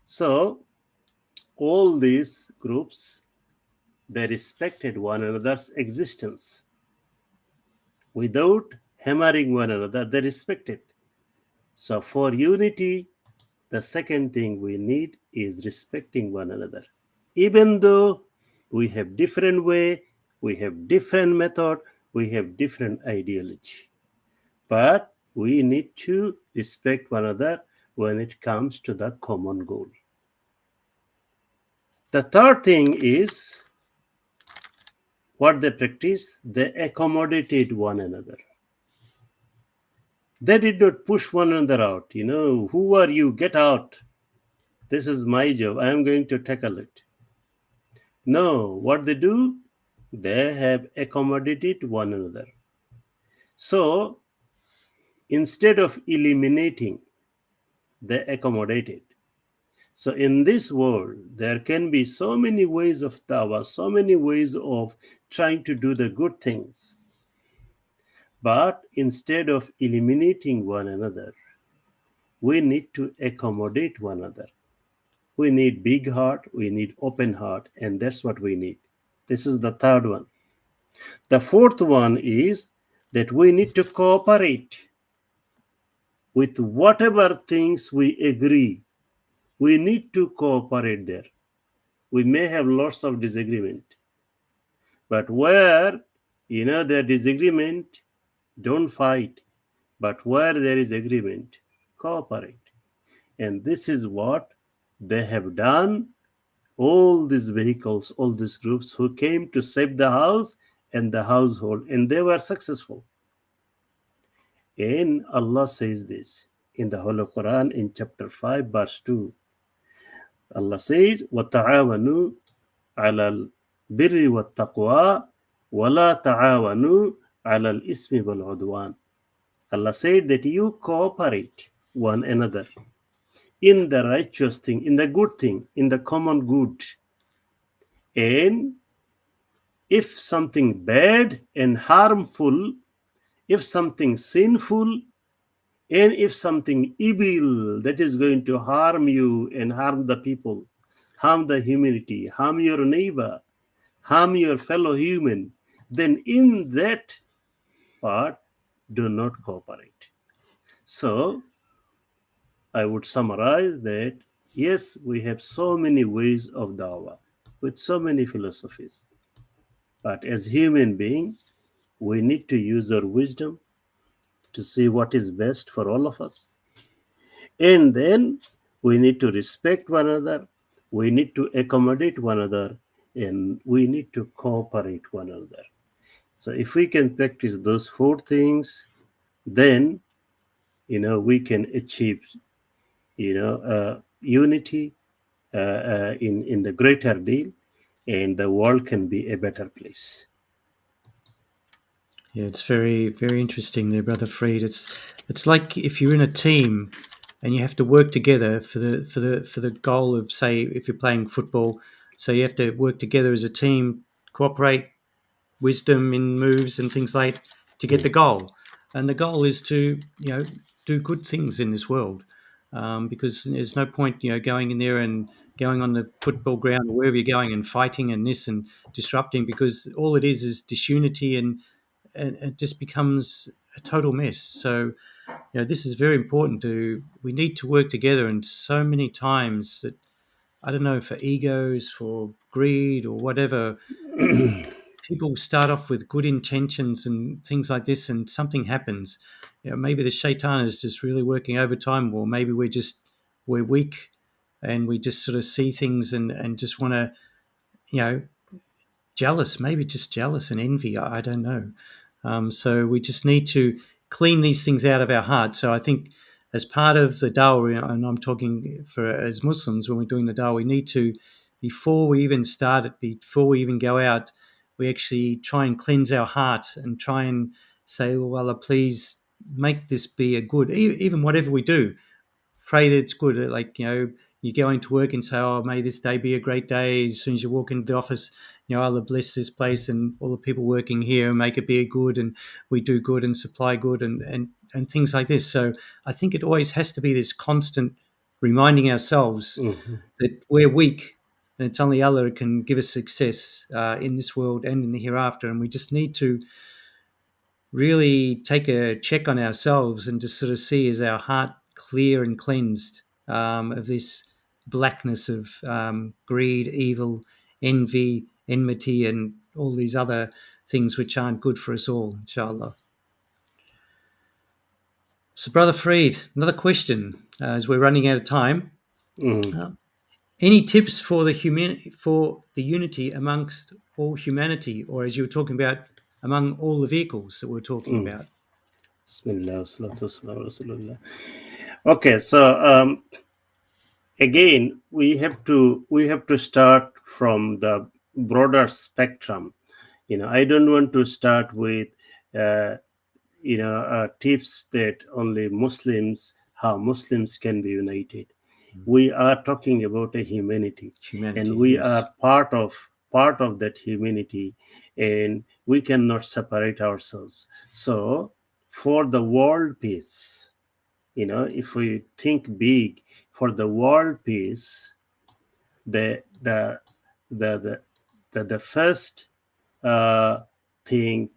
So all these groups, they respected one another's existence. Without hammering one another, they respected. So for unity, the second thing we need is respecting one another. Even though we have different way, We have different method, we have different ideology, but we need to respect one another when it comes to the common goal. The third thing is what they practice, they accommodated one another. They did not push one another out. Who are you? Get out. This is my job. I am going to tackle it. No, what they do, they have accommodated one another. So instead of eliminating, they accommodated. So in this world, there can be so many ways of Dawah, so many ways of trying to do the good things. But instead of eliminating one another, we need to accommodate one another. We need big heart, we need open heart, and that's what we need. This is the third one. The fourth one is that we need to cooperate with whatever things we agree. We need to cooperate there. We may have lots of disagreement, but where there disagreement, don't fight. But where there is agreement, cooperate. And this is what they have done. All these vehicles, all these groups who came to save the house and the household, and they were successful. And Allah says this in the Holy Quran in chapter 5, verse 2. Allah says, وَتَعَاوَنُوا عَلَى الْبِرِّ وَالتَّقْوَى وَلَا تَعَاوَنُوا عَلَى الْإِثْمِ وَالْعُدْوَانِ. Allah said that you cooperate one another in the righteous thing, in the good thing, in the common good. And if something bad and harmful, if something sinful, and if something evil that is going to harm you and harm the people, harm the humanity, harm your neighbor, harm your fellow human, then in that part, do not cooperate. So, I would summarize that yes, we have so many ways of dawah with so many philosophies. But as human beings, we need to use our wisdom to see what is best for all of us. And then we need to respect one another, we need to accommodate one another, and we need to cooperate one another. So if we can practice those four things, then we can achieve unity in the greater deal, and the world can be a better place. Yeah, it's very, very interesting there, Brother Freed. It's like if you're in a team and you have to work together for the goal of, say, if you're playing football, so you have to work together as a team, cooperate, wisdom in moves and things like to get the goal. And the goal is to do good things in this world, because there's no point going in there and going on the football ground or wherever you're going and fighting and this and disrupting, because all it is disunity, and it just becomes a total mess. So this is very important. We need to work together, and so many times that, I don't know, for egos, for greed or whatever, people start off with good intentions and things like this, and something happens. Maybe the shaitan is just really working overtime, or maybe we're weak and we just sort of see things and just want to, jealous, maybe just jealous and envy. I don't know. So we just need to clean these things out of our heart. So I think as part of the dawah, and I'm talking for as Muslims, when we're doing the dawah, we need to, before we even start it, before we even go out, we actually try and cleanse our heart and try and say, well, Allah, please make this be a good, even whatever we do, pray that it's good. Like, you go into work and say, oh, may this day be a great day. As soon as you walk into the office, Allah bless this place and all the people working here and make it be a good, and we do good and supply good and things like this. So I think it always has to be this constant reminding ourselves that we're weak, and it's only Allah who can give us success in this world and in the hereafter. And we just need to really take a check on ourselves and just sort of see, is our heart clear and cleansed of this blackness of greed, evil, envy, enmity, and all these other things which aren't good for us all, inshallah. So, Brother Freed, another question as we're running out of time. Mm, Uh, any tips for the unity amongst all humanity, or as you were talking about, among all the vehicles that we're talking mm. about? Bismillah, salatu wassalamu ala Rasulullah. Okay, so again, we have to start from the broader spectrum. I don't want to start with uh, tips that only Muslims, how Muslims can be united. We are talking about a humanity, and Humanity, we yes. are part of that humanity, and we cannot separate ourselves. So for the world peace, if we think big, for the world peace, the the the the the first uh, thing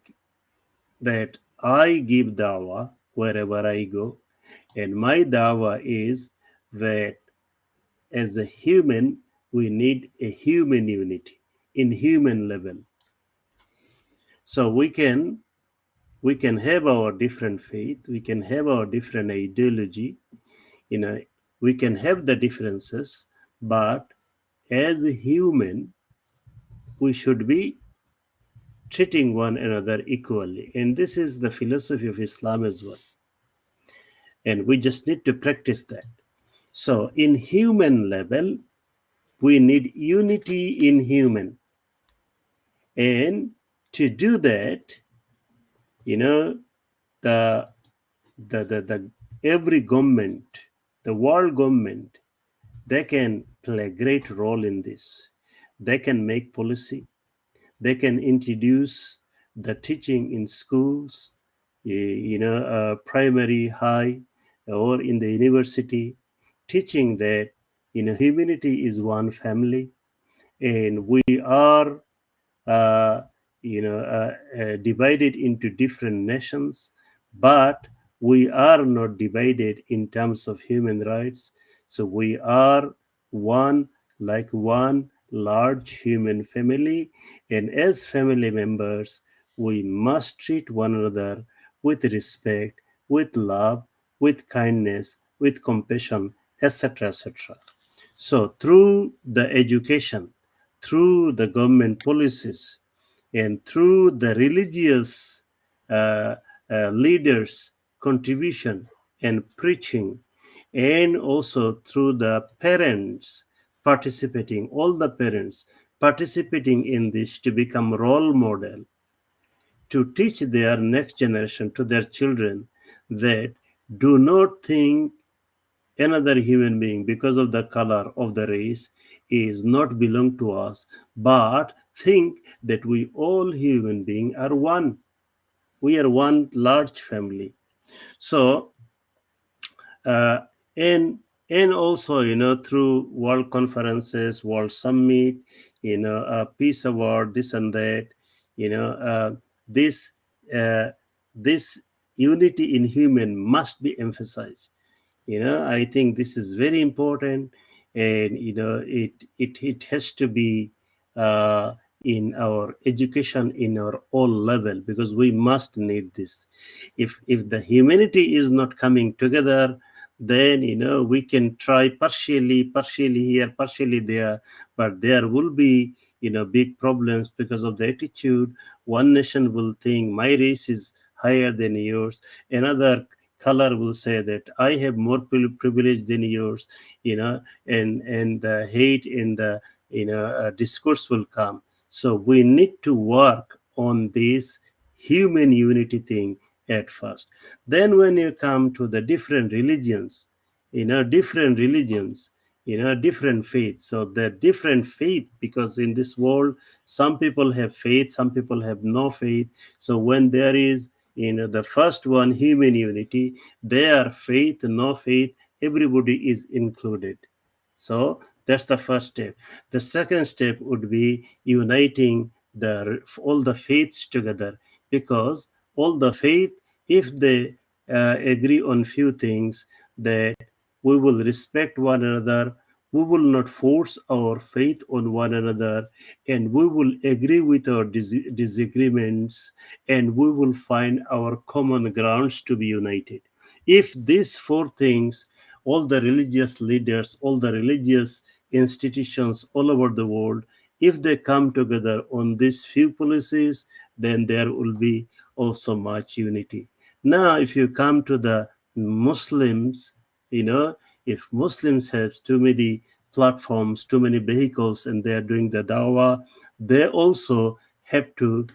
that I give dawah wherever I go, and my dawah is that as a human, we need a human unity in human level. So we can have our different faith, we can have our different ideology, you know, we can have the differences, but as a human, we should be treating one another equally. And this is the philosophy of Islam as well. And we just need to practice that. So, in human level, we need unity in human. And to do that, you know, the the every government, the world government, they can play a great role in this. They can make policy. They can introduce the teaching in schools, primary, high, or in the university, teaching that humanity is one family, and we are uh, divided into different nations, but we are not divided in terms of human rights. So we are one, like one large human family, and as family members, we must treat one another with respect, with love, with kindness, with compassion, etc., etc. So, through the education, through the government policies, and through the religious uh, leaders' contribution and preaching, and also through the parents participating, all the parents participating in this to become role model, to teach their next generation, to their children, that do not think another human being because of the color of the race is not belong to us, but think that we all human beings are one. We are one large family. So uh, and and also through world conferences, world summit, peace award, this and that, you know uh, this uh, this unity in human must be emphasized. I think this is very important, and it has to be uh, in our education, in our all level, because we must need this. If the humanity is not coming together, then we can try partially here, partially there, but there will be big problems because of the attitude. One nation will think my race is higher than yours, another color will say that I have more privilege than yours, and the hate in the discourse will come. So we need to work on this human unity thing at first. Then when you come to the different religions, different faiths. So the different faith, because in this world, some people have faith, some people have no faith. So when there is the first one, human unity, their faith, no faith, everybody is included. So that's the first step. The second step would be uniting all the faiths together, because all the faith, if they agree on few things, that we will respect one another, We will not force our faith on one another, and we will agree with our disagreements, and we will find our common grounds to be united. If these four things, all the religious leaders, all the religious institutions all over the world, if they come together on these few policies, then there will be also much unity. Now, if you come to the Muslims, you know, if Muslims have too many platforms, too many vehicles, and they are doing the dawah, they also have to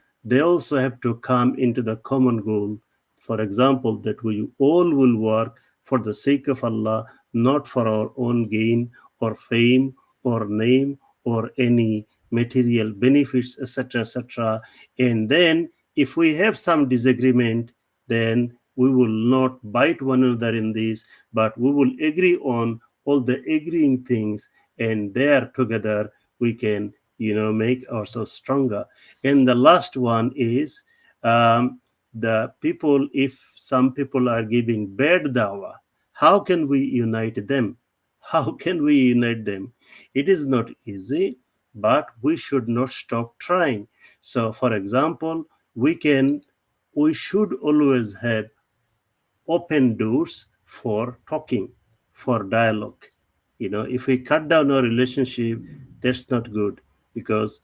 come into the common goal. For example, that we all will work for the sake of Allah, not for our own gain or fame or name or any material benefits, etc., etc. And then, if we have some disagreement, then we will not bite one another in this, but we will agree on all the agreeing things, and there together we can, make ourselves stronger. And the last one is, the people, if some people are giving bad dawah, how can we unite them? How can we unite them? It is not easy, but we should not stop trying. So, for example, we should always have open doors for talking, for dialogue. If we cut down our relationship, that's not good, because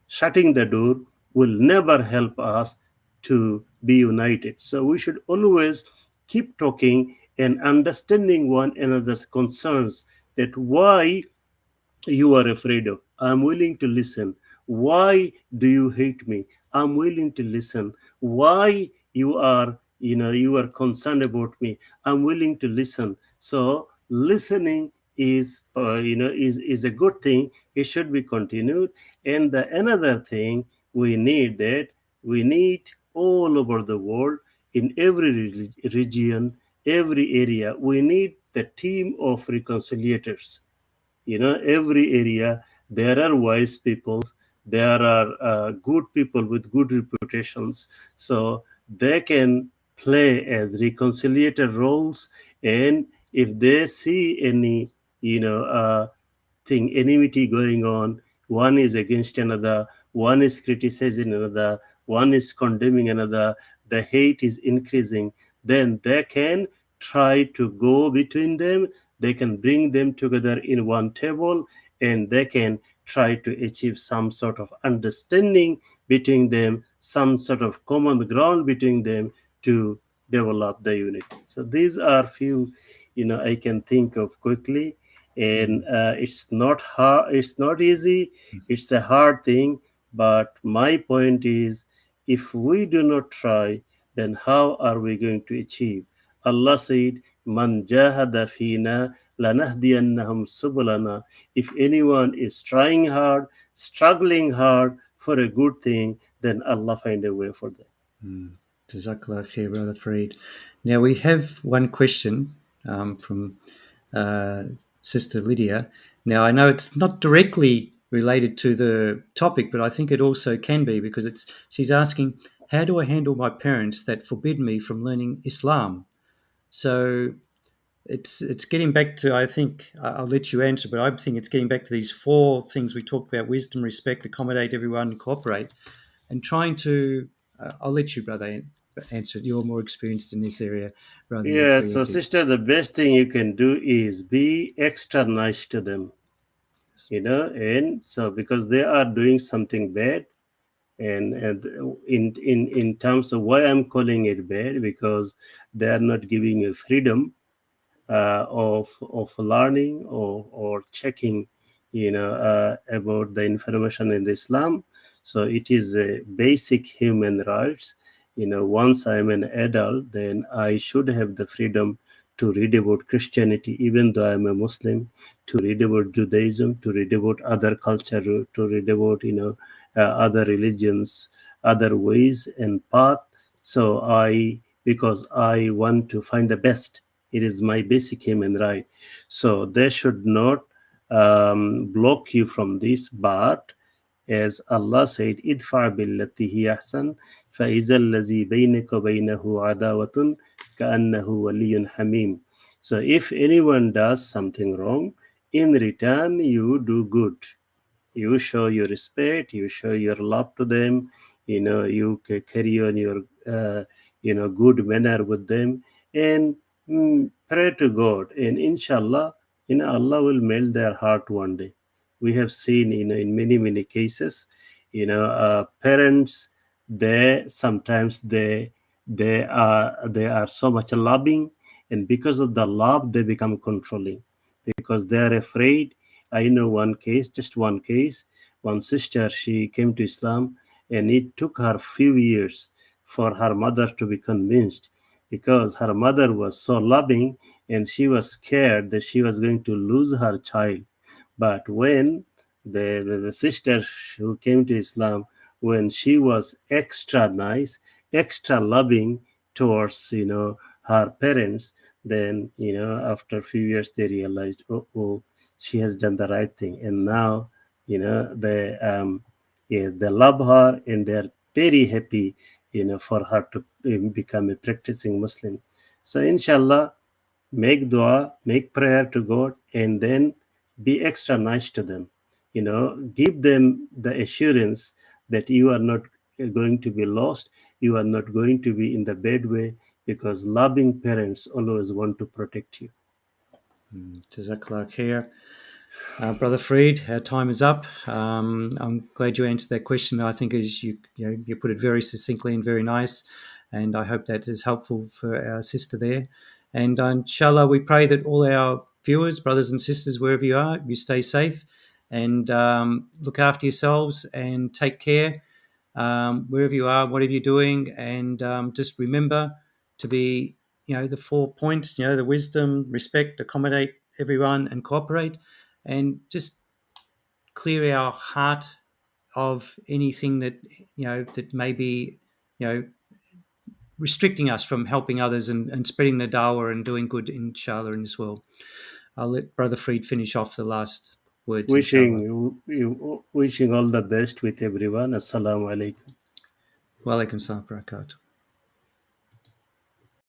shutting the door will never help us to be united. So we should always keep talking and understanding one another's concerns, that why you are afraid of. I'm willing to listen. Why do you hate me? I'm willing to listen. Why you are concerned about me? I'm willing to listen. So listening is a good thing. It should be continued. And the another thing we need all over the world, in every region, every area, we need the team of reconciliators. Every area there are wise people, there are good people with good reputations, so they can play as reconciliator roles. And if they see any thing, enmity going on, one is against another, one is criticizing another, one is condemning another, the hate is increasing, then they can try to go between them, they can bring them together in one table, and they can try to achieve some sort of understanding between them, some sort of common ground between them, to develop the unity. So these are few I can think of quickly. And it's not hard, it's not easy, it's a hard thing. But my point is, if we do not try, then how are we going to achieve? Allah said, man jahada fina lanahdiyannahum subulana. If anyone is trying hard, struggling hard for a good thing, then Allah find a way for them. Jazakallah khair, Brother Farid. Now we have one question from Sister Lydia. Now I know it's not directly related to the topic, but I think it also can be, because she's asking, how do I handle my parents that forbid me from learning Islam? So it's getting back to, I think I'll let you answer, but I think it's getting back to these four things we talked about: wisdom, respect, accommodate everyone, and cooperate, and trying to. I'll let you, brother, answer it. You're more experienced in this area rather than Yeah, so preemptive. sister, the best thing you can do is be extra nice to them, and so because they are doing something bad. And in terms of why I'm calling it bad, because they are not giving you freedom of learning or checking about the information in Islam. So it is a basic human rights. Once I'm an adult, then I should have the freedom to read about Christianity, even though I'm a Muslim, to read about Judaism, to read about other culture, to read about other religions, other ways and path. So because I want to find the best, it is my basic human right. So they should not block you from this. But as Allah said, idfa billati hi ahsan, فإذا الذي بينك وبينه عداوة كأنه ولي حميم. So if anyone does something wrong, in return you do good. You show your respect, you show your love to them, you carry on your good manner with them, and pray to God, and inshallah, Allah will melt their heart one day. We have seen, in many many cases, parents, they sometimes they are so much loving, and because of the love they become controlling, because they are afraid. I know one case, just one case. One sister, she came to Islam, and it took her few years for her mother to be convinced, because her mother was so loving, and she was scared that she was going to lose her child. But when the sister who came to Islam, when she was extra nice, extra loving towards her parents, then after a few years they realized, oh, she has done the right thing, and now they love her, and they're very happy for her to become a practicing Muslim. So inshallah, make dua, make prayer to God, and then be extra nice to them. Give them the assurance that you are not going to be lost, you are not going to be in the bad way, because loving parents always want to protect you. Jazakallah khair. Brother Freed, our time is up. I'm glad you answered that question. I think as you put it very succinctly and very nice, and I hope that is helpful for our sister there. And inshallah, we pray that all our viewers, brothers and sisters, wherever you are, you stay safe and look after yourselves and take care wherever you are, whatever you're doing, and just remember to be, the 4 points, the wisdom, respect, accommodate everyone, and cooperate, and just clear our heart of anything that that may be you know restricting us from helping others and spreading the dawah and doing good, inshallah, in this world. I'll let Brother Freed finish off the last words, inshallah. Wishing all the best with everyone. Assalamu alaikum. Wa alaikum salam wa barakatuh.